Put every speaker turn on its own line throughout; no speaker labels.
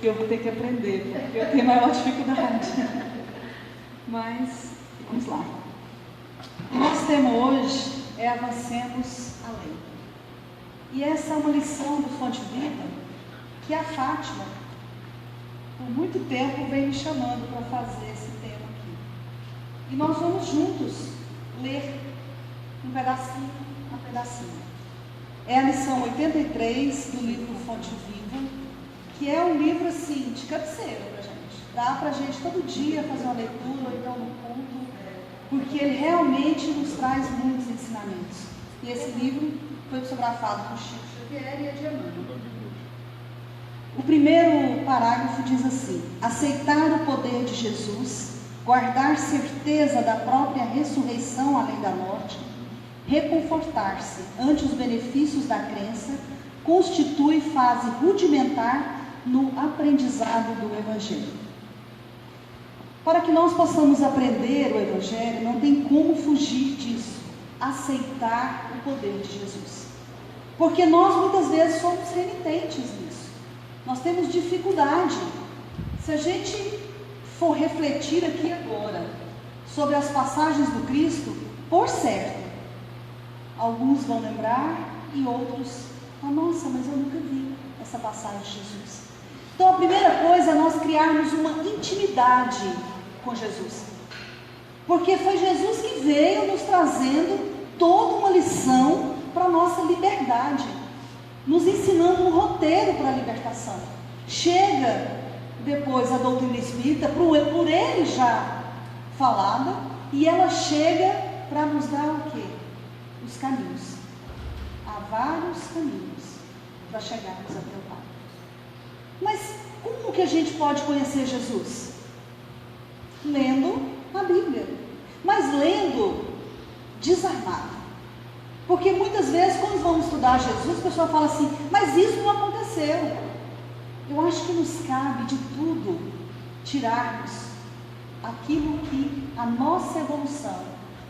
eu vou ter que aprender, porque eu tenho maior dificuldade. Mas, vamos lá. O nosso tema hoje é Avancemos Além. E essa é uma lição do Fonte Viva que a Fátima, por muito tempo, vem me chamando para fazer esse tema aqui. E nós vamos juntos ler um pedacinho a pedacinho. É a lição 83 do livro Fonte Viva, que é um livro assim, de cabeceira para a gente. Dá para a gente todo dia fazer uma leitura, ou então no culto, porque ele realmente nos traz muitos ensinamentos. E esse livro foi psicografado por Chico Xavier e Emmanuel. O primeiro parágrafo diz assim: aceitar o poder de Jesus, guardar certeza da própria ressurreição além da morte, reconfortar-se ante os benefícios da crença, constitui fase rudimentar no aprendizado do Evangelho. Para que nós possamos aprender o Evangelho, não tem como fugir disso, aceitar o poder de Jesus. Porque nós muitas vezes somos renitentes nisso, nós temos dificuldade. Se a gente for refletir aqui agora sobre as passagens do Cristo, por certo, alguns vão lembrar e outros, nossa, mas eu nunca vi essa passagem de Jesus. Então a primeira coisa é nós criarmos uma intimidade com Jesus. Porque foi Jesus que veio nos trazendo toda uma lição para a nossa liberdade, nos ensinando um roteiro para a libertação. Chega depois a doutrina espírita, por ele já falada, e ela chega para nos dar o quê? Os caminhos. Há vários caminhos para chegarmos até o Pai. Mas como que a gente pode conhecer Jesus? Lendo a Bíblia. Mas lendo desarmado. Porque muitas vezes quando vamos estudar Jesus, a pessoa fala assim, mas isso não aconteceu. Eu acho que nos cabe de tudo tirarmos aquilo que a nossa evolução,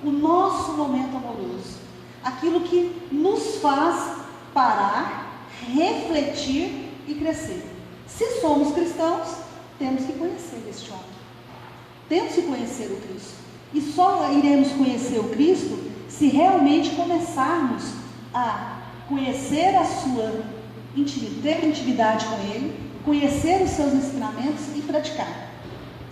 o nosso momento amoroso, aquilo que nos faz parar, refletir e crescer. Se somos cristãos, temos que conhecer este homem. Temos que conhecer o Cristo. E só iremos conhecer o Cristo se realmente começarmos a conhecer a sua ter intimidade com Ele, conhecer os seus ensinamentos e praticar.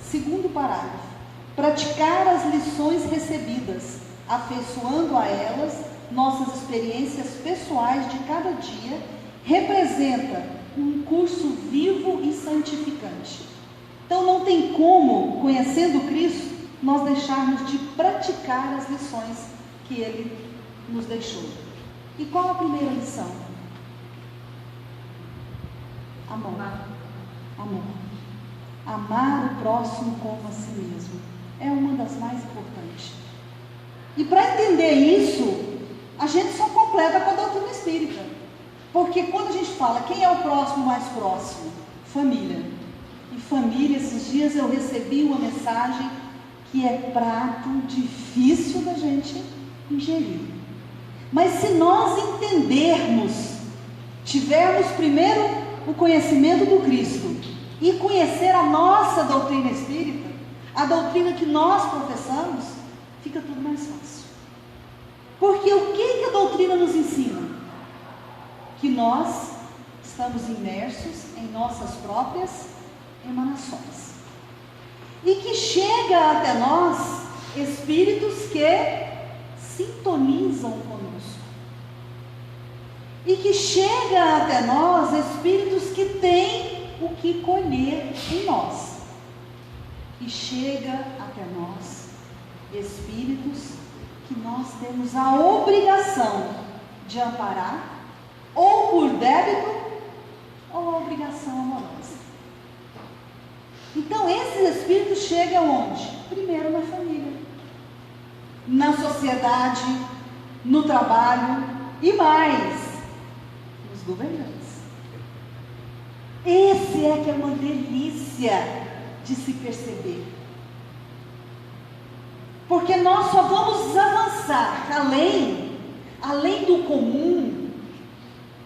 Segundo parágrafo: praticar as lições recebidas, afeiçoando a elas nossas experiências pessoais de cada dia, representa um curso vivo e santificante. Então não tem como, conhecendo Cristo, nós deixarmos de praticar as lições que Ele nos deixou. E qual a primeira lição? Amor. Amor. Amar o próximo como a si mesmo é uma das mais importantes. E para entender isso, a gente só completa com a doutrina espírita. Porque quando a gente fala quem é o próximo mais próximo? Família. E família, esses dias eu recebi uma mensagem que é prato difícil da gente ingerir. Mas se nós entendermos, tivermos primeiro o conhecimento do Cristo e conhecer a nossa doutrina espírita, a doutrina que nós professamos, fica tudo mais fácil. Porque o que a doutrina nos ensina? Que nós estamos imersos em nossas próprias emanações. E que chega até nós espíritos que sintonizam conosco. E que chega até nós espíritos que têm o que colher em nós. E chega até nós espíritos que nós temos a obrigação de amparar, ou por débito, ou obrigação amorosa. Então esses espíritos chegam onde? Primeiro na família, na sociedade, no trabalho e mais, nos governantes. Esse é que é uma delícia de se perceber. Porque nós só vamos avançar além do comum,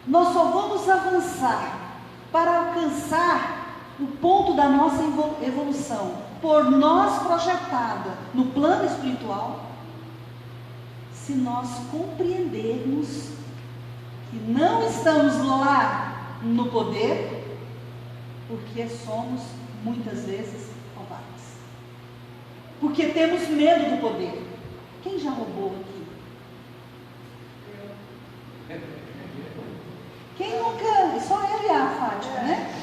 nós só vamos avançar para alcançar o ponto da nossa evolução por nós projetada no plano espiritual, se nós compreendermos que não estamos lá no poder, porque somos muitas vezes covardes, porque temos medo do poder. Quem já roubou aqui? Quem nunca, só eu e a Fátima, né?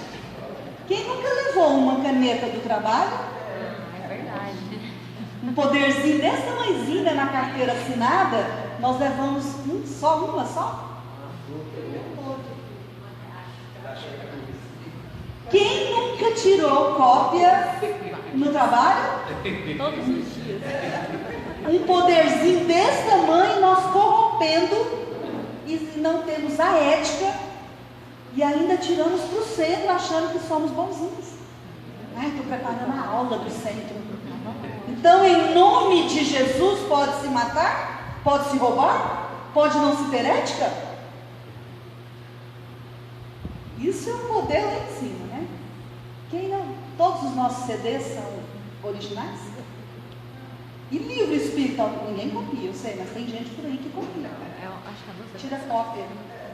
Quem nunca levou uma caneta do trabalho?
É verdade.
Um poderzinho desse tamanhozinho na carteira assinada, nós levamos uma só? Quem nunca tirou cópia no trabalho?
Todos os dias.
Um poderzinho desse tamanho, nós corrompendo e não temos a ética e ainda tiramos para o centro achando que somos bonzinhos. Ai, estou preparando a aula do centro. Então, em nome de Jesus, pode se matar? Pode se roubar? Pode não se ter ética? Isso é um poder lá em cima, né? Quem não? Todos os nossos CDs são originais? E livro espírita, ninguém copia, eu sei, mas tem gente por aí que copia.
Eu acho que é você.
Tira cópia.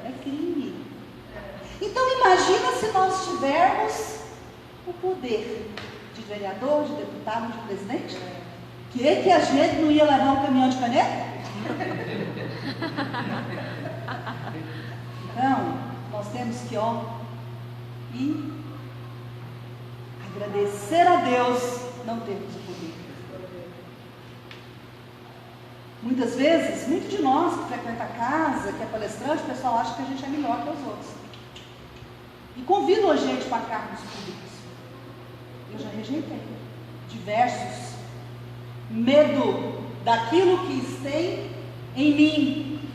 É crime. Então imagina se nós tivermos o poder de vereador, de deputado, de presidente. Que a gente não ia levar um caminhão de caneta? Então, nós temos que e agradecer a Deus não termos o poder. Muitas vezes, muito de nós que frequenta a casa, que é palestrante, o pessoal acha que a gente é melhor que os outros. E convidam a gente para cargos públicos. Eu já rejeitei diversos. Medo daquilo que tem em mim.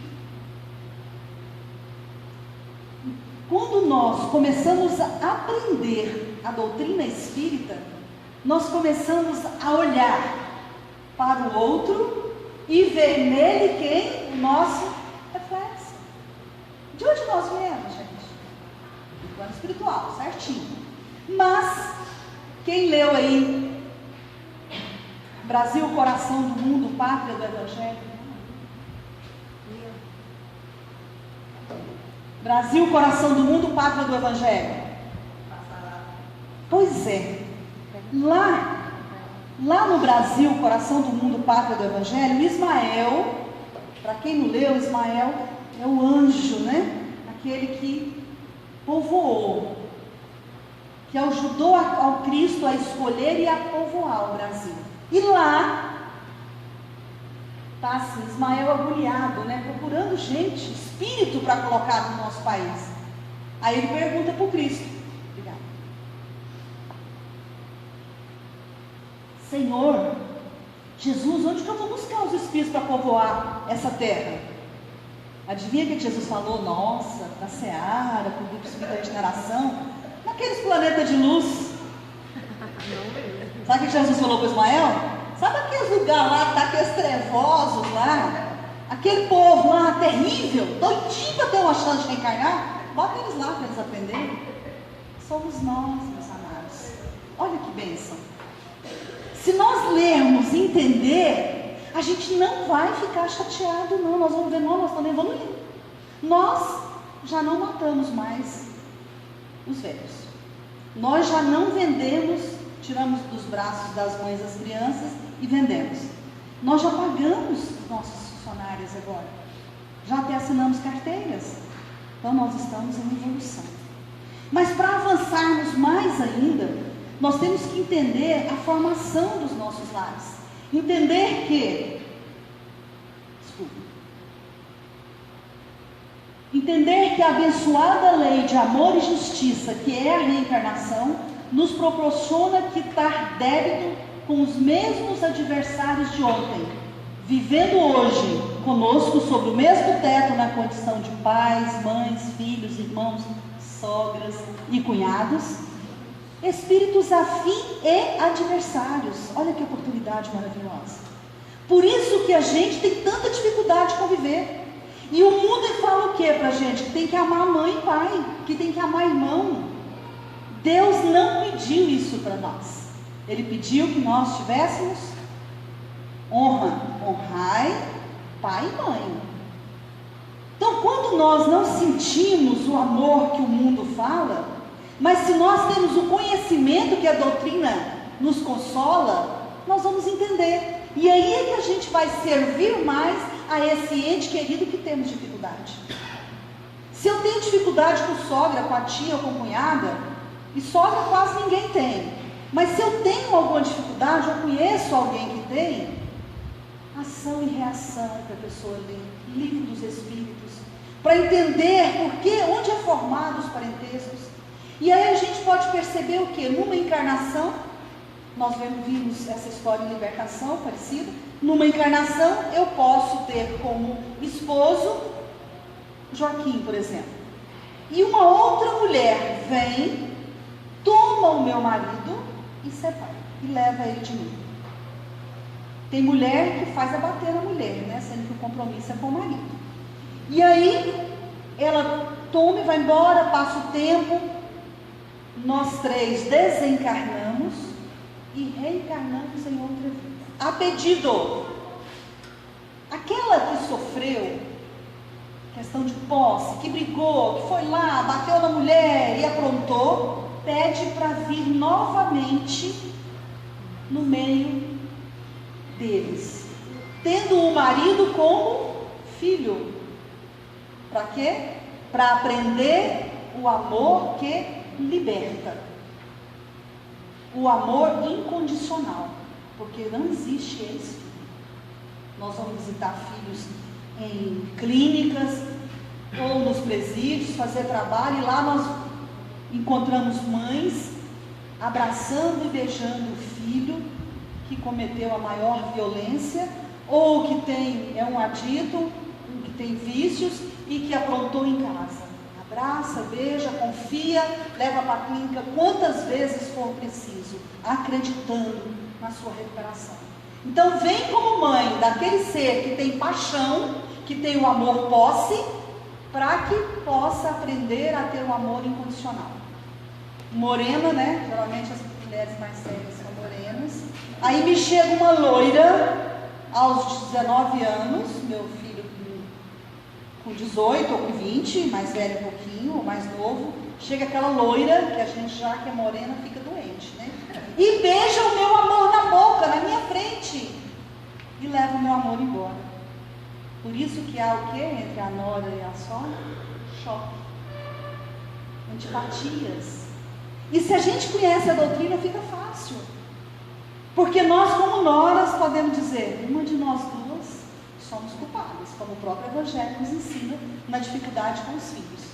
Quando nós começamos a aprender a doutrina espírita, nós começamos a olhar para o outro e ver nele quem? O nosso reflexo. De onde nós viemos, gente? Do plano espiritual, certinho. Mas, quem leu aí Brasil, coração do mundo, pátria do Evangelho? Brasil, coração do mundo, pátria do Evangelho. Pois é, lá no Brasil, coração do mundo, pátria do Evangelho, Ismael, para quem não leu, Ismael é o anjo, né? Aquele que povoou, que ajudou ao Cristo a escolher e a povoar o Brasil. E lá está assim, Ismael agoniado, né? Procurando gente, espírito para colocar no nosso país. Aí ele pergunta para o Cristo: obrigado. Senhor, Jesus, onde que eu vou buscar os espíritos para povoar essa terra? Adivinha o que Jesus falou? Nossa, para a Seara, para o grupo espírita de regeneração, naqueles planetas de luz. Sabe o que Jesus falou para Ismael? Sabe aqueles lugares lá, que tá aqueles trevosos lá? Aquele povo lá terrível, doidinho para ter uma chance de reencarnar? Bota eles lá para eles aprenderem. Somos nós, meus amados. Olha que bênção. Se nós lermos e entender, a gente não vai ficar chateado, não. Nós vamos ver, não, nós estamos evoluindo. Nós já não matamos mais os velhos. Nós já não vendemos, tiramos dos braços das mães as crianças e vendemos. Nós já pagamos os nossos funcionários agora. Já até assinamos carteiras. Então nós estamos em evolução. Mas para avançarmos mais ainda, nós temos que entender a formação dos nossos lares. Entender que... Entender que a abençoada lei de amor e justiça, que é a reencarnação, nos proporciona quitar débito com os mesmos adversários de ontem, vivendo hoje conosco sob o mesmo teto na condição de pais, mães, filhos, irmãos, sogras e cunhados, espíritos afins e adversários. Olha que oportunidade maravilhosa. Por isso que a gente tem tanta dificuldade de conviver. E o mundo fala o que pra gente? Que tem que amar mãe e pai, que tem que amar irmão. Deus não pediu isso para nós. Ele pediu que nós tivéssemos honra. Honrai pai e mãe. Então, quando nós não sentimos o amor que o mundo fala, mas se nós temos o conhecimento que a doutrina nos consola, nós vamos entender. E aí é que a gente vai servir mais a esse ente querido que temos dificuldade. Se eu tenho dificuldade com sogra, com a tia ou com a cunhada, e sogra quase ninguém tem, mas se eu tenho alguma dificuldade, eu conheço alguém que tem, ação e reação para a pessoa ler, livro dos Espíritos, para entender onde é formado os parentescos. E aí a gente pode perceber o que? Numa encarnação, nós vimos essa história de libertação parecida, numa encarnação eu posso ter como esposo Joaquim, por exemplo, e uma outra mulher vem, toma o meu marido e separa, e leva ele de mim. Tem mulher que faz abater na mulher, né? Sendo que o compromisso é com o marido. E aí, ela toma e vai embora, passa o tempo, nós três desencarnamos e reencarnamos em outra vida. A pedido. Aquela que sofreu, questão de posse, que brigou, que foi lá, bateu na mulher e aprontou, pede para vir novamente no meio deles, tendo o marido como filho. Para quê? Para aprender o amor que liberta, o amor incondicional, porque não existe esse. Nós vamos visitar filhos em clínicas ou nos presídios, fazer trabalho, e lá nós encontramos mães abraçando e beijando o filho que cometeu a maior violência, ou que é um adito, que tem vícios e que aprontou em casa. Abraça, beija, confia, leva para a clínica quantas vezes for preciso, acreditando na sua recuperação. Então vem como mãe daquele ser que tem paixão, que tem o amor posse, para que possa aprender a ter o amor incondicional. Morena, né? Geralmente as mulheres mais sérias são morenas. Aí me chega uma loira aos 19 anos, meu filho com 18 ou com 20, mais velho um pouquinho, ou mais novo. Chega aquela loira, que a gente já que é morena fica doente, né? E beija o meu amor na boca, na minha frente, e leva o meu amor embora. Por isso que há o que entre a nora e a sogra? Choque, antipatias. E se a gente conhece a doutrina, fica fácil. Porque nós, como noras, podemos dizer, uma de nós duas somos culpadas, como o próprio Evangelho nos ensina na dificuldade com os filhos.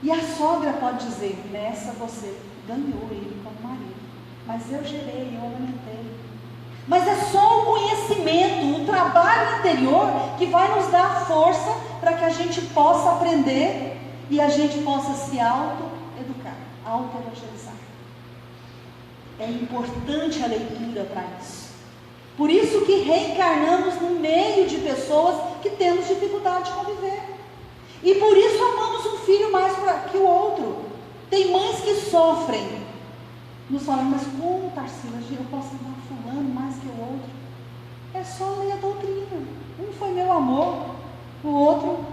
E a sogra pode dizer, nessa você ganhou ele como marido, mas eu gerei, eu alimentei. Mas é só o conhecimento, o trabalho interior que vai nos dar força para que a gente possa aprender e a gente possa se auto-educar, auto-evangelizar. É importante a leitura para isso. Por isso que reencarnamos no meio de pessoas que temos dificuldade de conviver. E por isso amamos um filho mais que o outro. Tem mães que sofrem, nos falam, mas como, Tarsila, eu posso amar fulano mais que o outro? É só ler a doutrina. Um foi meu amor, o outro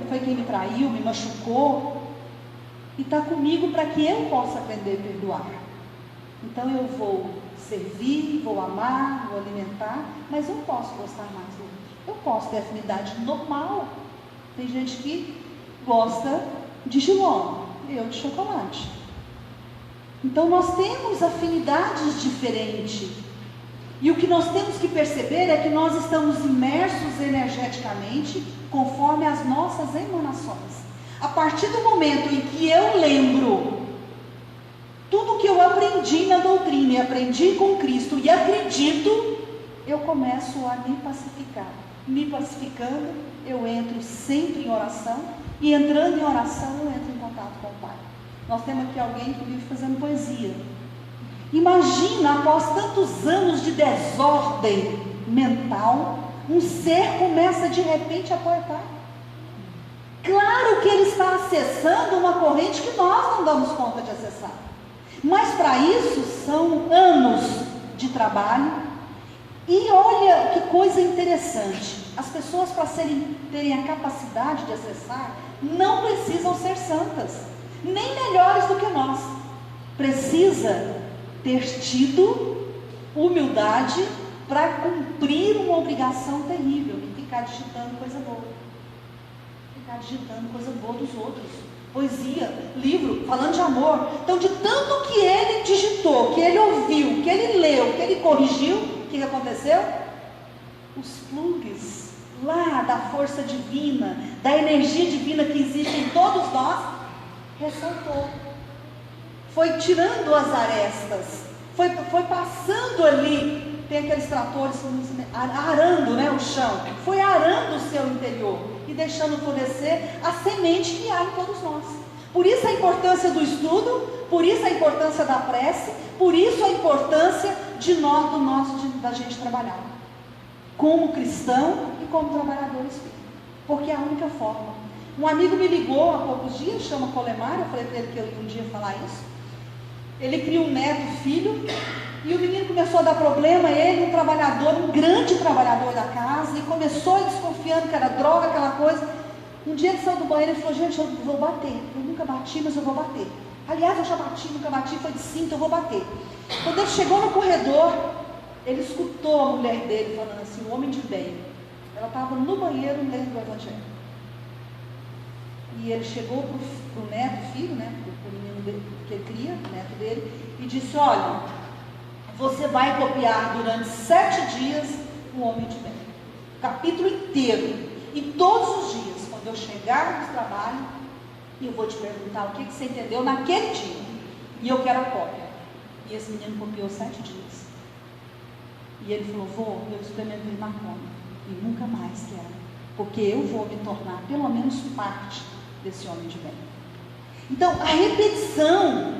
foi quem me traiu, me machucou, e está comigo para que eu possa aprender a perdoar. Então eu vou servir, vou amar, vou alimentar, mas eu posso gostar mais do outro. Eu posso ter afinidade normal. Tem gente que gosta de jiló, eu de chocolate. Então nós temos afinidades diferentes. E o que nós temos que perceber é que nós estamos imersos energeticamente conforme as nossas emanações. A partir do momento em que eu lembro tudo que eu aprendi na doutrina e aprendi com Cristo e acredito, eu começo a me pacificar. Me pacificando, eu entro sempre em oração, e entrando em oração eu entro em contato com o Pai. Nós temos aqui alguém que vive fazendo poesia. Imagina, após tantos anos de desordem mental, um ser começa de repente a poetar. Claro que ele está acessando uma corrente que nós não damos conta de acessar. Mas para isso são anos de trabalho. E olha que coisa interessante, as pessoas para terem a capacidade de acessar, não precisam ser santas, nem melhores do que nós. Precisa ter tido humildade para cumprir uma obrigação terrível, que ficar digitando coisa boa. Ficar digitando coisa boa dos outros. Poesia, livro, falando de amor. Então, de tanto que ele digitou, que ele ouviu, que ele leu, que ele corrigiu, o que aconteceu? Os plugs lá da força divina, da energia divina que existe em todos nós, ressaltou. Foi tirando as arestas, foi passando ali, tem aqueles tratores arando, né, o chão, foi arando o seu interior e deixando florescer a semente que há em todos nós. Por isso a importância do estudo, por isso a importância da prece, por isso a importância da gente trabalhar como cristão e como trabalhador espírita, porque é a única forma. Um amigo me ligou há poucos dias, chama Colemar, eu falei para ele que eu ia um dia falar isso. Ele cria um neto, filho, e o menino começou a dar problema, ele, um trabalhador, um grande trabalhador da casa, e começou desconfiando que era droga, aquela coisa. Um dia ele saiu do banheiro e falou: gente, eu vou bater, eu nunca bati, mas eu vou bater. Aliás, eu já bati, nunca bati, foi de cinto, eu vou bater. Quando ele chegou no corredor, ele escutou a mulher dele falando assim, um homem de bem. Ela estava no banheiro lendo o Evangelho. E ele chegou para o neto, filho, né, para o menino dele, que ele cria, o neto dele, e disse: olha, você vai copiar durante 7 dias o homem de bem. O capítulo inteiro. E todos os dias, quando eu chegar no trabalho, eu vou te perguntar o que você entendeu naquele dia. E eu quero a cópia. E esse menino copiou 7 dias. E ele falou: vô, eu experimentei maconha e nunca mais quero, porque eu vou me tornar pelo menos parte desse homem de bem. Então, a repetição,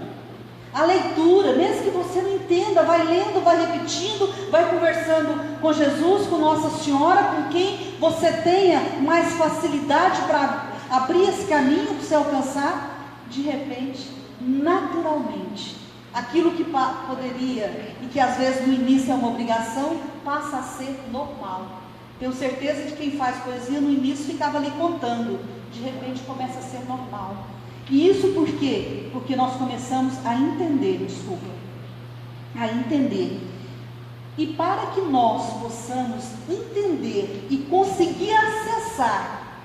a leitura, mesmo que você não entenda, vai lendo, vai repetindo, vai conversando com Jesus, com Nossa Senhora, com quem você tenha mais facilidade para abrir esse caminho para você alcançar. De repente, naturalmente, aquilo que poderia e que às vezes no início é uma obrigação, passa a ser normal. Tenho certeza de que quem faz poesia no início ficava ali contando, de repente começa a ser normal. E isso por quê? Porque nós começamos a entender, a entender. E para que nós possamos entender e conseguir acessar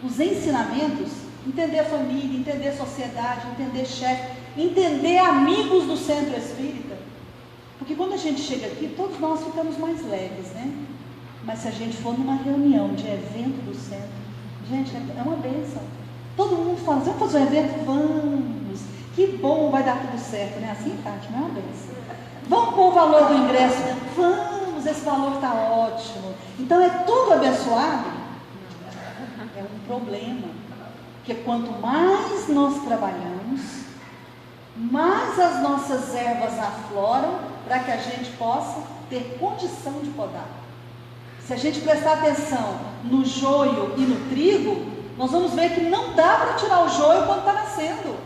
os ensinamentos, entender a família, entender a sociedade, entender chefe, entender amigos do centro espírita, porque quando a gente chega aqui, todos nós ficamos mais leves, né? Mas se a gente for numa reunião de evento do centro, gente, é uma bênção. Todo mundo fala: vamos fazer um evento? Vamos, que bom, vai dar tudo certo, né? Assim, Fátima, é uma bênção. Vamos pôr o valor do ingresso? Vamos, esse valor está ótimo. Então é tudo abençoado? É um problema, porque quanto mais nós trabalhamos, mais as nossas ervas afloram para que a gente possa ter condição de podar. Se a gente prestar atenção no joio e no trigo, nós vamos ver que não dá para tirar o joio quando está nascendo.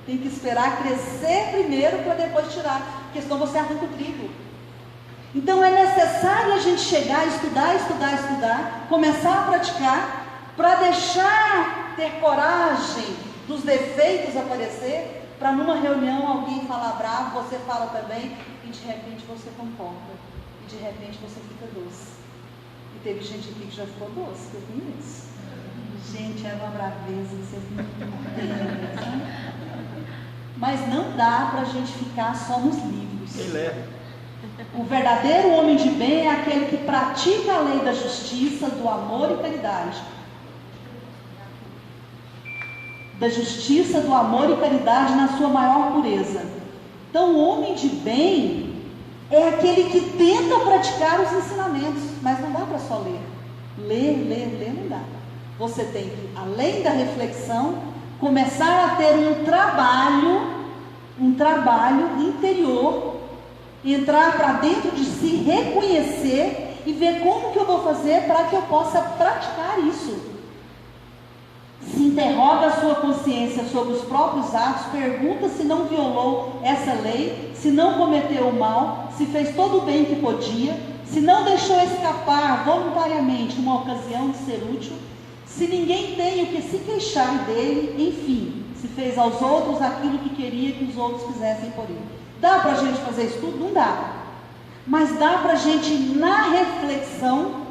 Tem que esperar crescer primeiro para depois tirar, porque senão você arranca o trigo. Então é necessário a gente chegar, estudar, começar a praticar, para deixar ter coragem dos defeitos aparecer, para numa reunião alguém falar bravo, você fala também, e de repente você concorda, e de repente você fica doce. E teve gente aqui que já ficou doce, eu conheço. Gente, era uma braveza que vocês não entendem. Mas não dá para a gente ficar só nos livros. O verdadeiro homem de bem é aquele que pratica a lei da justiça, do amor e caridade. Da justiça, do amor e caridade na sua maior pureza. Então, o homem de bem é aquele que tenta praticar os ensinamentos, mas não dá para só ler. Ler não dá. Você tem que, além da reflexão, começar a ter um trabalho interior, entrar para dentro de si, reconhecer e ver como que eu vou fazer para que eu possa praticar isso. Se interroga a sua consciência sobre os próprios atos, pergunta se não violou essa lei, se não cometeu o mal, se fez todo o bem que podia, se não deixou escapar voluntariamente uma ocasião de ser útil, se ninguém tem o que se queixar dele, enfim, se fez aos outros aquilo que queria que os outros fizessem por ele. Dá para a gente fazer isso tudo? Não dá. Mas dá para a gente, na reflexão,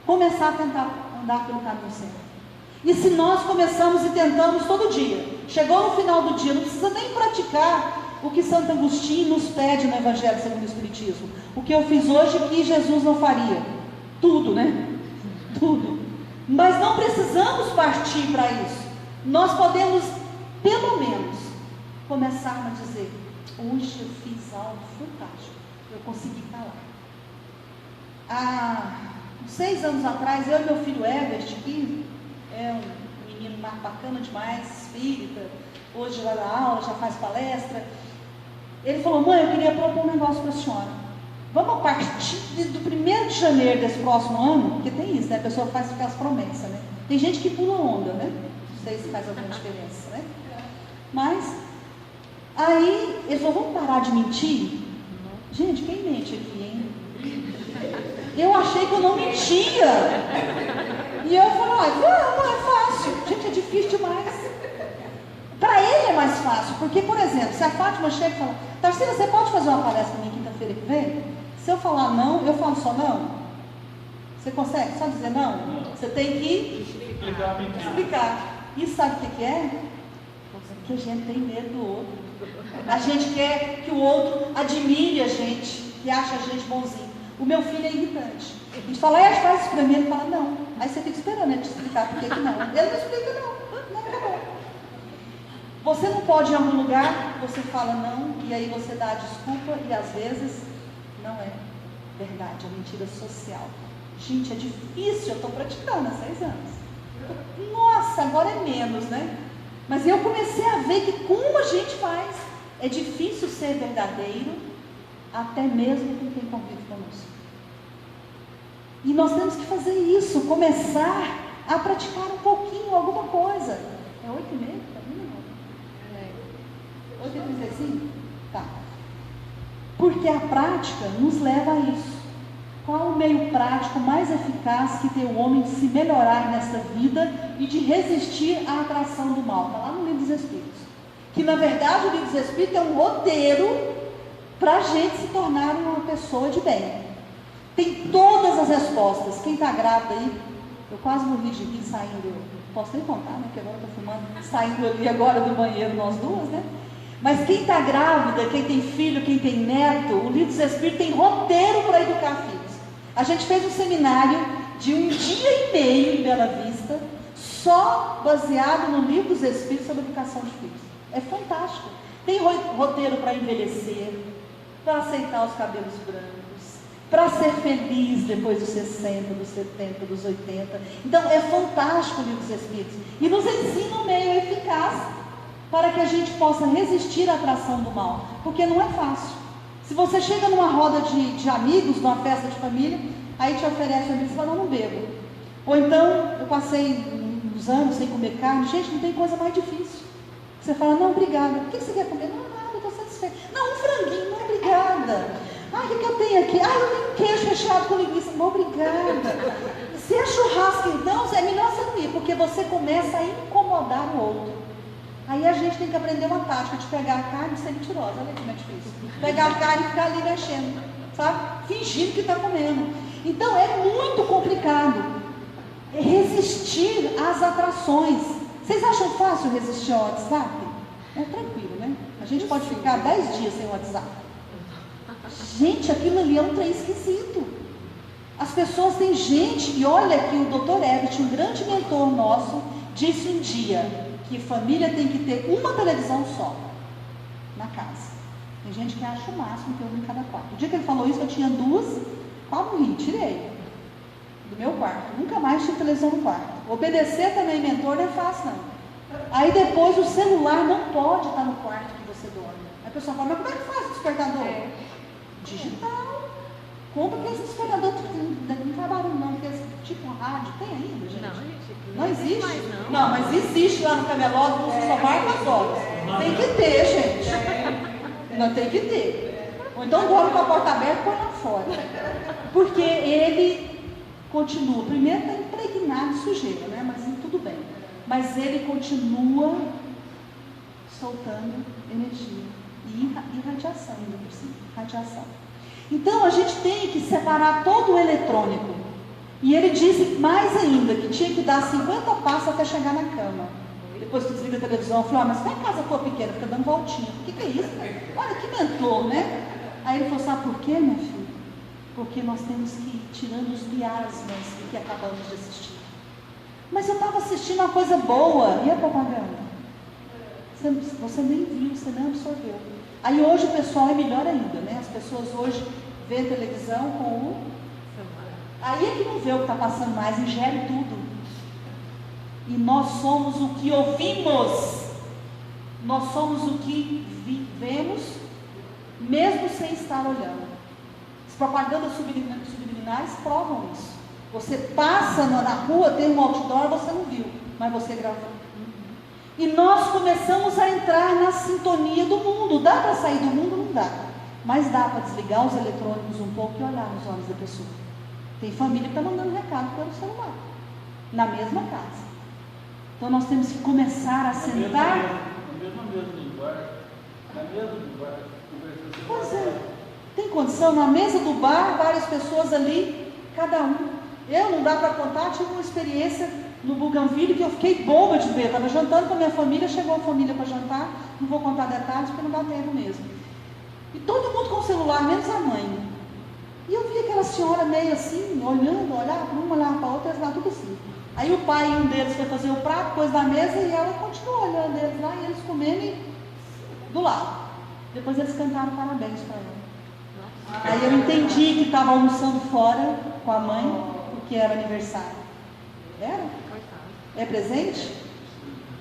começar a tentar andar pelo caminho certo. E se nós começamos e tentamos todo dia, chegou no final do dia, não precisa nem praticar o que Santo Agostinho nos pede no Evangelho segundo o Espiritismo. O que eu fiz hoje que Jesus não faria. Tudo, né? Tudo. Mas não precisamos partir para isso. Nós podemos, pelo menos, começar a dizer: hoje eu fiz algo fantástico, eu consegui calar. Há 6 anos atrás, eu e meu filho Everett, que é um menino bacana demais, espírita, hoje vai dar aula, já faz palestra. Ele falou: mãe, eu queria propor um negócio para a senhora. Vamos a partir do 1º de janeiro desse próximo ano, porque tem isso, né? A pessoa faz aquelas promessas, né? Tem gente que pula onda, né? Não sei se faz alguma diferença, né? Mas, aí, ele falou: vamos parar de mentir? Gente, quem mente aqui, hein? Eu achei que eu não mentia. E eu falei: não é fácil. Gente, é difícil demais. Para ele é mais fácil, porque, por exemplo, se a Fátima chega e fala: Tarsila, você pode fazer uma palestra para mim quinta-feira que vem? Se eu falar não, eu falo só não? Você consegue só dizer não? Você tem que explicar. E sabe o que é? Que a gente tem medo do outro. A gente quer que o outro admire a gente, que acha a gente bonzinho. O meu filho é irritante. A gente fala: faz isso para mim. Ele fala: não. Aí você fica esperando ele te explicar por que não. Ele não explica, não. Não acabou. Você não pode ir em algum lugar, você fala não, e aí você dá a desculpa, e às vezes não é verdade, é mentira social. Gente, é difícil, eu estou praticando há 6 anos. Nossa, agora é menos, né? Mas eu comecei a ver que como a gente faz, é difícil ser verdadeiro, até mesmo com quem convive conosco. E nós temos que fazer isso, começar a praticar um pouquinho, alguma coisa. É 8h30? 8h35? Tá. Porque a prática nos leva a isso. Qual o meio prático mais eficaz que tem o homem de se melhorar nessa vida e de resistir à atração do mal? Está lá no Livro dos Espíritos. Que na verdade o Livro dos Espíritos é um roteiro para a gente se tornar uma pessoa de bem. Tem todas as respostas. Quem está grávida aí, eu quase morri de rir saindo, posso nem contar, né? Porque agora eu estou filmando, saindo ali agora do banheiro, nós duas, né? Mas quem está grávida, quem tem filho, quem tem neto, o Livro dos Espíritos tem roteiro para educar filhos. A gente fez um seminário de 1 dia e meio em Bela Vista, só baseado no Livro dos Espíritos sobre educação de filhos. É fantástico. Tem roteiro para envelhecer, para aceitar os cabelos brancos, para ser feliz depois dos 60, dos 70, dos 80. Então é fantástico o Livro dos Espíritos. E nos ensina um meio eficaz para que a gente possa resistir à atração do mal, porque não é fácil. Se você chega numa roda de amigos, numa festa de família, aí te oferece uma bebida, você fala: não bebo. Ou então, eu passei uns anos sem comer carne. Gente, não tem coisa mais difícil. Você fala: não, obrigada. O que você quer comer? Não, nada, eu estou satisfeita. Não, um franguinho, não, obrigada. Ah, o que eu tenho aqui? Ah, eu tenho um queijo recheado com linguiça. Não, obrigada. Se é churrasco, então, é melhor você não ir, porque você começa a incomodar o outro. Aí a gente tem que aprender uma tática de pegar a carne e ser mentirosa. Olha como é difícil. Pegar a carne e ficar ali mexendo, sabe? Fingindo que está comendo. Então é muito complicado resistir às atrações. Vocês acham fácil resistir ao WhatsApp? É tranquilo, né? A gente pode ficar 10 dias sem WhatsApp. Gente, aquilo ali é um trem esquisito. As pessoas têm gente, e olha que o Dr. Everett, um grande mentor nosso, disse um dia que família tem que ter uma televisão só na casa. Tem gente que acha o máximo ter uma em cada quarto. O dia que ele falou isso, eu tinha 2, quase morri, tirei do meu quarto. Nunca mais tinha televisão no quarto. Obedecer também mentor não é fácil, não. Aí depois o celular não pode estar no quarto que você dorme. Aí a pessoa fala: mas como é que faz o despertador? Digital. Compra aquele despertador, não faz barulho não, porque tipo um rádio. Tem ainda, gente?
Não, gente.
Não existe?
Mais, não.
Não, mas existe lá no camelódromo, você só vai com as horas. Tem que ter, gente. Não tem que ter. Ou então dorme com a porta aberta e põe lá fora. Porque ele continua. Primeiro está impregnado de sujeira, né? Mas tudo bem. Mas ele continua soltando energia e radiação, ainda por cima. Radiação. Então a gente tem que separar todo o eletrônico. E ele disse mais ainda que tinha que dar 50 passos até chegar na cama. Depois que desliga a televisão, eu falei, mas vai em casa tua pequena, fica dando voltinha. O que é isso? Olha que mentor, né? Aí ele falou, sabe por quê, minha filha? Porque nós temos que ir tirando os miasmas do que acabamos de assistir. Mas eu estava assistindo uma coisa boa, e a propaganda? Você nem viu, você nem absorveu. Aí hoje o pessoal é melhor ainda, né? As pessoas hoje vêem televisão com o... Aí é que não vê o que está passando mais, ingere tudo. E nós somos o que ouvimos. Nós somos o que vemos, mesmo sem estar olhando. As propagandas subliminais provam isso. Você passa na rua, tem um outdoor, você não viu, mas você gravou. E nós começamos a entrar na sintonia do mundo. Dá para sair do mundo? Não dá. Mas dá para desligar os eletrônicos um pouco e olhar nos olhos da pessoa. Tem família que está mandando recado pelo celular, na mesma casa. Então nós temos que começar a sentar.
Na mesma linguagem.
Pois é. Tem condição? Na mesa do bar, várias pessoas ali, cada um. Eu não dá para contar, tive uma experiência no Bougainville que eu fiquei boba de ver. Estava jantando com a minha família, chegou a família para jantar, não vou contar detalhes porque não dá tempo mesmo. E todo mundo com o celular, menos a mãe. E eu vi aquela senhora meio assim, olhando, olhava para uma, olhava para outra, eles lá tudo assim. Aí o pai e um deles foi fazer o prato, pôs na mesa e ela continuou olhando eles lá e eles comendo do lado. Depois eles cantaram parabéns para ela. Aí eu entendi que estava almoçando fora com a mãe, porque era aniversário. Era? É presente?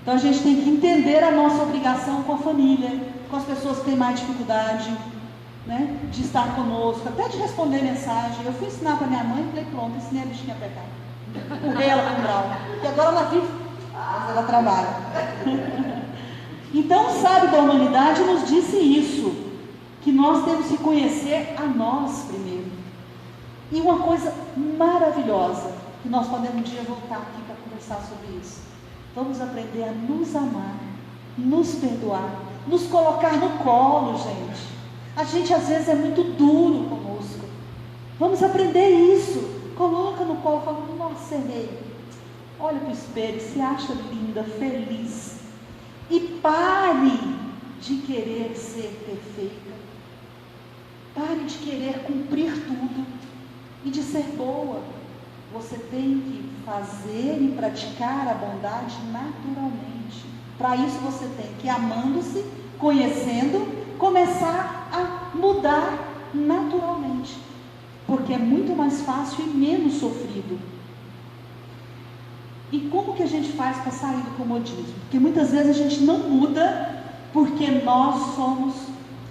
Então a gente tem que entender a nossa obrigação com a família, com as pessoas que têm mais dificuldade, né, de estar conosco, até de responder mensagem. Eu fui ensinar para minha mãe e falei, pronto, ensinei a bichinha a pegar. Empurrei ela para um grau. E agora ela vive, mas ela trabalha. Então o sábio da humanidade nos disse isso, que nós temos que conhecer a nós primeiro. E uma coisa maravilhosa, que nós podemos um dia voltar aqui para conversar sobre isso. Vamos aprender a nos amar, nos perdoar, nos colocar no colo, gente. A gente às vezes é muito duro conosco. Vamos aprender isso. Coloca no colo e fala, nossa, errei. Olha para o espelho, se acha linda, feliz. E pare de querer ser perfeita. Pare de querer cumprir tudo e de ser boa. Você tem que fazer e praticar a bondade naturalmente. Para isso você tem que, amando-se, conhecendo, começar a mudar naturalmente. Porque é muito mais fácil e menos sofrido. E como que a gente faz para sair do comodismo? Porque muitas vezes a gente não muda porque nós somos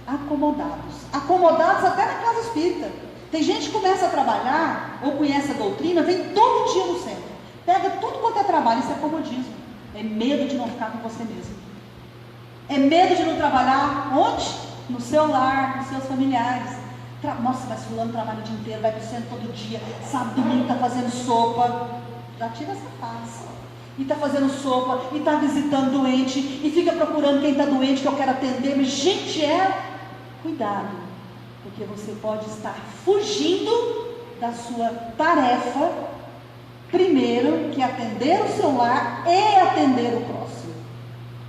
acomodados. Acomodados até na casa espírita. Tem gente que começa a trabalhar, ou conhece a doutrina, vem todo dia no centro. Pega tudo quanto é trabalho, isso é comodismo. É medo de não ficar com você mesmo. É medo de não trabalhar onde? No seu lar, com seus familiares. Nossa, mas fulano trabalha o dia inteiro, vai para o centro todo dia, sábado, domingo está fazendo sopa. Já tira essa paz. E está fazendo sopa, e está visitando doente, e fica procurando quem está doente que eu quero atender. Mas gente, cuidado, porque você pode estar fugindo da sua tarefa, primeiro, que é atender o seu lar e atender o próximo.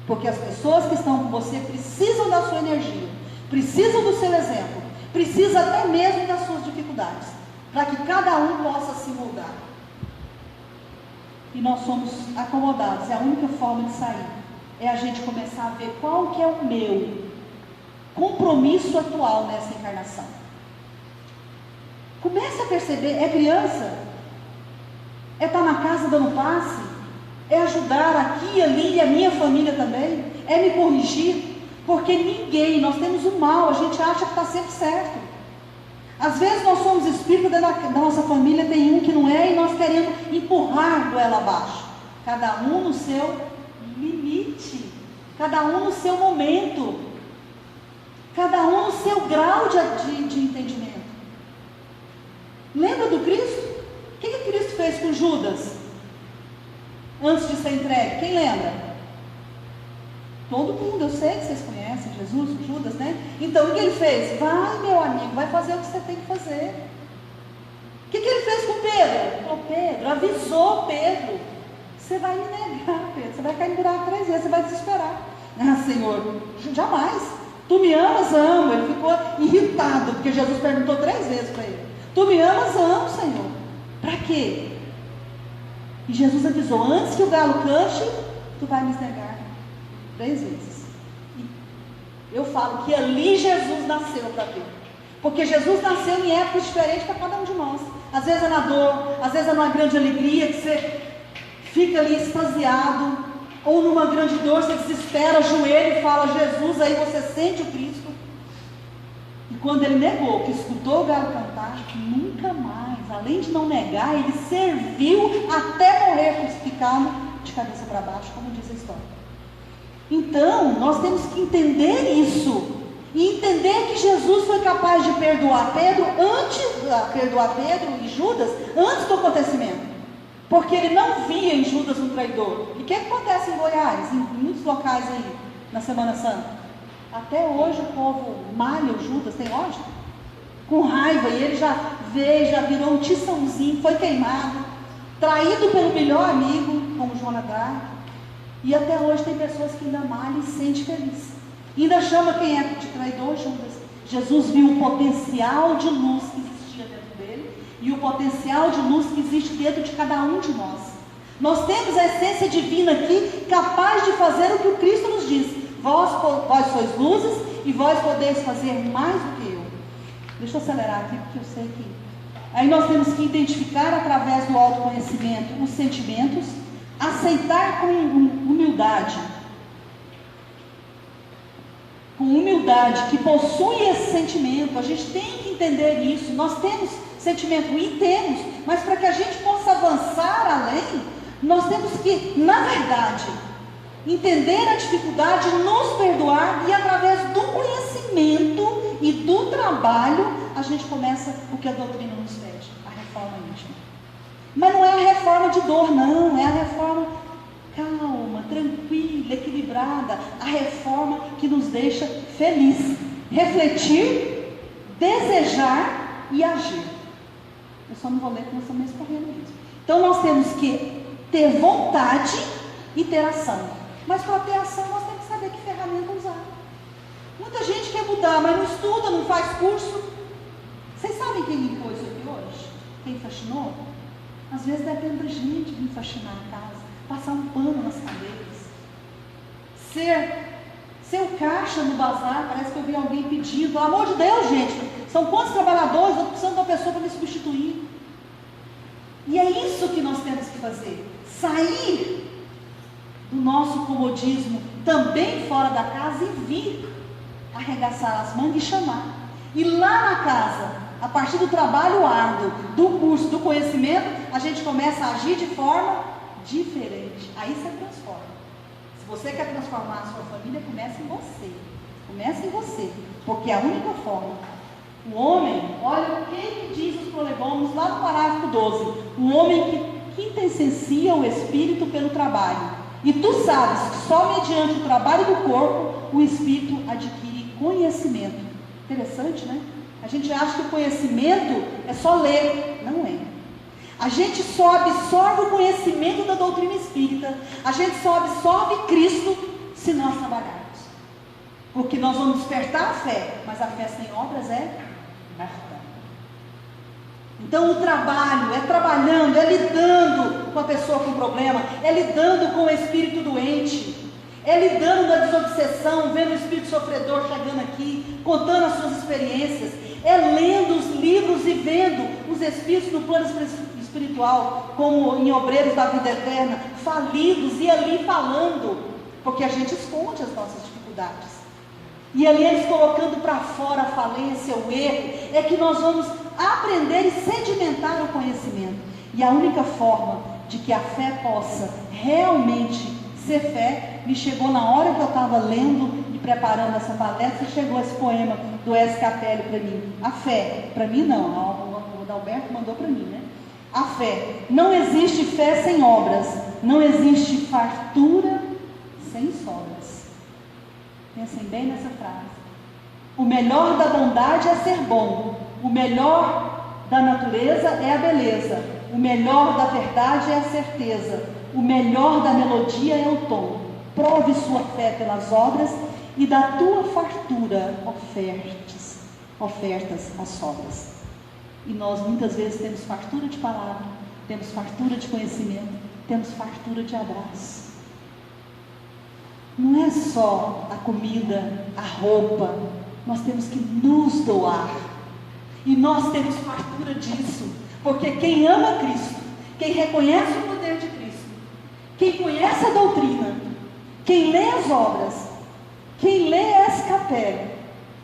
Porque as pessoas que estão com você precisam da sua energia, precisam do seu exemplo, precisam até mesmo das suas dificuldades, para que cada um possa se moldar. E nós somos acomodados, é a única forma de sair. É a gente começar a ver qual que é o meu compromisso atual nessa encarnação. Comece a perceber, é criança? É estar na casa dando passe? É ajudar aqui e ali, e a minha família também? É me corrigir? Porque ninguém, nós temos o mal, a gente acha que está sempre certo. Às vezes nós somos espíritos da nossa família, tem um que não é, e nós queremos empurrar goela abaixo. Cada um no seu limite, cada um no seu momento, cada um no seu grau de entendimento. Lembra do Cristo? O que Cristo fez com Judas? Antes de ser entregue, quem lembra? Todo mundo, eu sei que vocês conhecem Jesus, Judas, né? Então, o que ele fez? Vai, meu amigo, vai fazer o que você tem que fazer. O que ele fez com Pedro? Falou, Pedro, avisou Pedro, você vai me negar, Pedro, você vai cair no buraco 3 vezes, você vai desesperar. Ah, Senhor, jamais. Tu me amas? Amo. Ele ficou irritado, porque Jesus perguntou 3 vezes para ele. Tu me amas? Amo, Senhor. Para quê? E Jesus avisou, antes que o galo cante, tu vai me negar 3 vezes. E eu falo que ali Jesus nasceu para Pedro. Porque Jesus nasceu em épocas diferentes para cada um de nós. Às vezes é na dor, às vezes é numa grande alegria, que você fica ali extasiado, ou numa grande dor, você desespera, ajoelha e fala Jesus, aí você sente o Cristo. E quando ele negou, que escutou o galo cantar, nunca mais, além de não negar, ele serviu até morrer crucificado de cabeça para baixo, como diz a história. Então, nós temos que entender isso, e entender que Jesus foi capaz de perdoar Pedro e Judas antes do acontecimento. Porque ele não via em Judas um traidor. E o que acontece em Goiás, em muitos locais aí, na Semana Santa? Até hoje o povo malha o Judas, tem lógica? Com raiva, e ele já veio, já virou um tiçãozinho, foi queimado, traído pelo melhor amigo, como Joana d'Arc. E até hoje tem pessoas que ainda malham e se sentem felizes. Ainda chama quem é de traidor Judas. Jesus viu o potencial de luz que existia dentro dele e o potencial de luz que existe dentro de cada um de nós. Nós temos a essência divina aqui, capaz de fazer o que o Cristo nos diz. Vós sois luzes e vós podeis fazer mais do que eu. Deixa eu acelerar aqui, porque eu sei que... Aí nós temos que identificar através do autoconhecimento os sentimentos, aceitar com humildade. Com humildade, que possui esse sentimento. A gente tem que entender isso. Nós temos sentimento, e temos, mas para que a gente possa avançar além, nós temos que, na verdade, entender a dificuldade, nos perdoar, e através do conhecimento e do trabalho, a gente começa o que a doutrina nos pede, a reforma íntima. Mas não é a reforma de dor, não, é a reforma calma, tranquila, equilibrada, a reforma que nos deixa feliz, refletir, desejar e agir. Eu só não vou ler porque nós estamos correndo mesmo. Então nós temos que ter vontade e ter ação. Mas para ter ação nós temos que saber que ferramenta usar. Muita gente quer mudar, mas não estuda, não faz curso. Vocês sabem quem limpou isso aqui hoje? Quem faxinou? Às vezes depende da gente vir faxinar a casa, passar um pano nas cadeiras, ser o caixa no bazar. Parece que eu vi alguém pedindo, pelo amor de Deus, gente, são quantos trabalhadores, eu estou precisando de uma pessoa para me substituir. E é isso que nós temos que fazer, sair do nosso comodismo também fora da casa e vir arregaçar as mangas e chamar. E lá na casa, a partir do trabalho árduo, do curso, do conhecimento, a gente começa a agir de forma diferente. Aí você transforma. Se você quer transformar a sua família, comece em você. Comece em você, porque é a única forma. O homem, olha o que diz os prolegômenos lá no parágrafo 12. O homem que quintessencia o espírito pelo trabalho. E tu sabes que só mediante o trabalho do corpo, o espírito adquire conhecimento. Interessante, né? A gente acha que o conhecimento é só ler. Não é. A gente só absorve o conhecimento da doutrina espírita. A gente só absorve Cristo se nós trabalharmos. Porque nós vamos despertar a fé, mas a fé sem obras é morta. Então o trabalho é trabalhando, é lidando com a pessoa com problema, é lidando com o espírito doente, é lidando na desobsessão, vendo o espírito sofredor chegando aqui, contando as suas experiências, é lendo os livros e vendo os espíritos no plano espiritual, como em Obreiros da Vida Eterna, falidos, e ali falando, porque a gente esconde as nossas dificuldades. e ali eles colocando para fora a falência, o erro, é que nós vamos aprender e sedimentar o conhecimento. E a única forma de que a fé possa realmente ser fé, me chegou na hora que eu estava lendo e preparando essa palestra, chegou esse poema do S. Capelli para mim. A fé, para mim não, o Adalberto mandou para mim, né? A fé, não existe fé sem obras, não existe fartura sem sobras. Pensem bem nessa frase. O melhor da bondade é ser bom, o melhor da natureza é a beleza, o melhor da verdade é a certeza, o melhor da melodia é o tom. Prove sua fé pelas obras e da tua fartura ofertas as sobras. E nós muitas vezes temos fartura de palavra, temos fartura de conhecimento, temos fartura de abraço. Não é só a comida, a roupa, nós temos que nos doar. E nós temos fartura disso, porque quem ama Cristo, quem reconhece o poder de Cristo, quem conhece a doutrina, quem lê as obras, quem lê S. Capelli,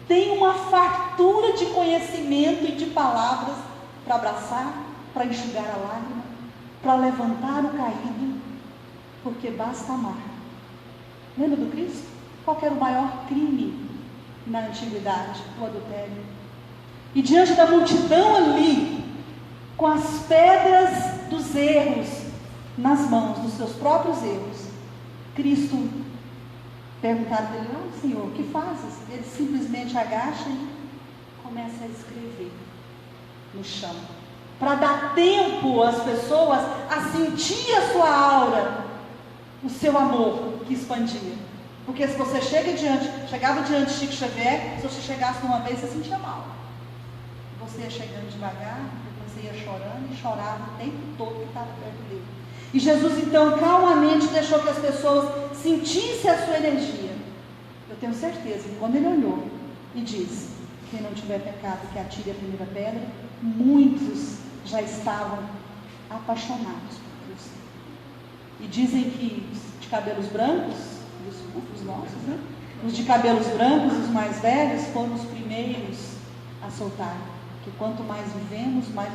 tem uma fartura de conhecimento e de palavras para abraçar, para enxugar a lágrima, para levantar o caído, porque basta amar. Lembra do Cristo? Qual era o maior crime na antiguidade? O adultério. E diante da multidão ali, com as pedras dos erros nas mãos, dos seus próprios erros, Cristo perguntaram para ele: "Ah, Senhor, o que fazes?" Ele simplesmente agacha e começa a escrever no chão, para dar tempo às pessoas a sentir a sua aura, o seu amor que expandia. Porque se você chegava diante de Chico Xavier, se você chegasse uma vez, você sentia mal. Você ia chegando devagar, depois você ia chorando e chorava o tempo todo que estava perto dele. E Jesus então calmamente deixou que as pessoas sentissem a sua energia. Eu tenho certeza que quando ele olhou e disse: "Quem não tiver pecado, que atire a primeira pedra", muitos já estavam apaixonados por Cristo. E dizem que os de cabelos brancos, os nossos, né? Os de cabelos brancos, os mais velhos, foram os primeiros a soltar. Que quanto mais vivemos, mais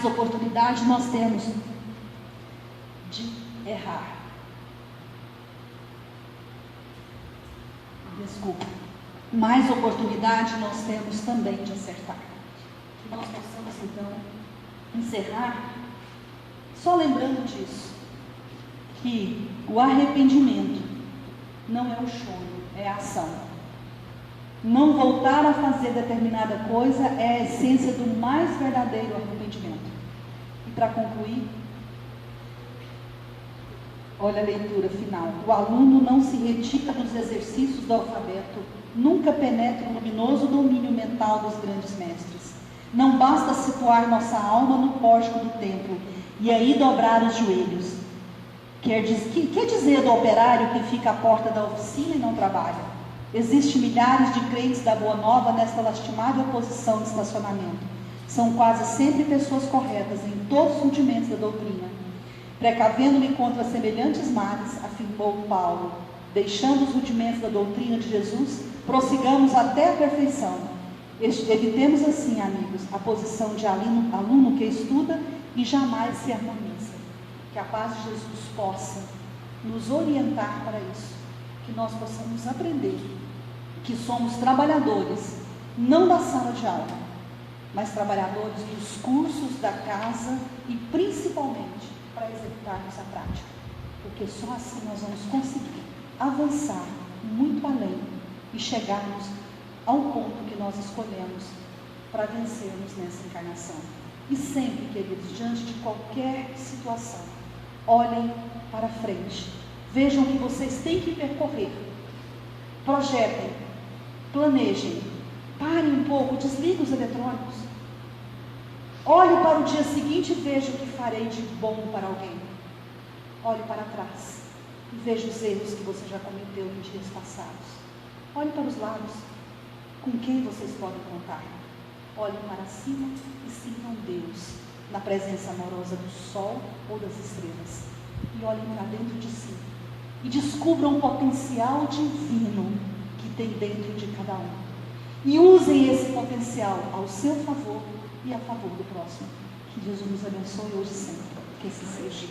oportunidade nós temos de errar. Desculpa. Mais oportunidade nós temos também de acertar. Que nós possamos então encerrar só lembrando disso, que o arrependimento não é o choro, é a ação. Não voltar a fazer determinada coisa é a essência do mais verdadeiro arrependimento. E para concluir, olha a leitura final. O aluno não se retira dos exercícios do alfabeto, nunca penetra o luminoso domínio mental dos grandes mestres. Não basta situar nossa alma no pórtico do templo e aí dobrar os joelhos. Quer dizer do operário que fica à porta da oficina e não trabalha? Existem milhares de crentes da Boa Nova nesta lastimável posição de estacionamento. São quase sempre pessoas corretas em todos os rudimentos da doutrina. Precavendo-me contra semelhantes males, afirmou Paulo, deixando os rudimentos da doutrina de Jesus, prossigamos até a perfeição. Evitemos assim, amigos, a posição de aluno que estuda e jamais se harmoniza. Que a paz de Jesus possa nos orientar para isso, que nós possamos aprender que somos trabalhadores, não da sala de aula, mas trabalhadores dos cursos da casa e principalmente para executarmos a prática, porque só assim nós vamos conseguir avançar muito além e chegarmos ao ponto que nós escolhemos para vencermos nessa encarnação. E sempre, queridos, diante de qualquer situação, olhem para frente, vejam o que vocês têm que percorrer, projetem, planejem, parem um pouco, desliguem os eletrônicos, olhe para o dia seguinte e veja o que farei de bom para alguém. Olhe para trás e veja os erros que você já cometeu em dias passados. Olhe para os lados, com quem vocês podem contar. Olhem para cima e sintam Deus na presença amorosa do sol ou das estrelas. E olhem para dentro de si e descubram o potencial divino que tem dentro de cada um. E usem esse potencial ao seu favor e a favor do próximo. Que Jesus nos abençoe hoje e sempre. Que esse seja.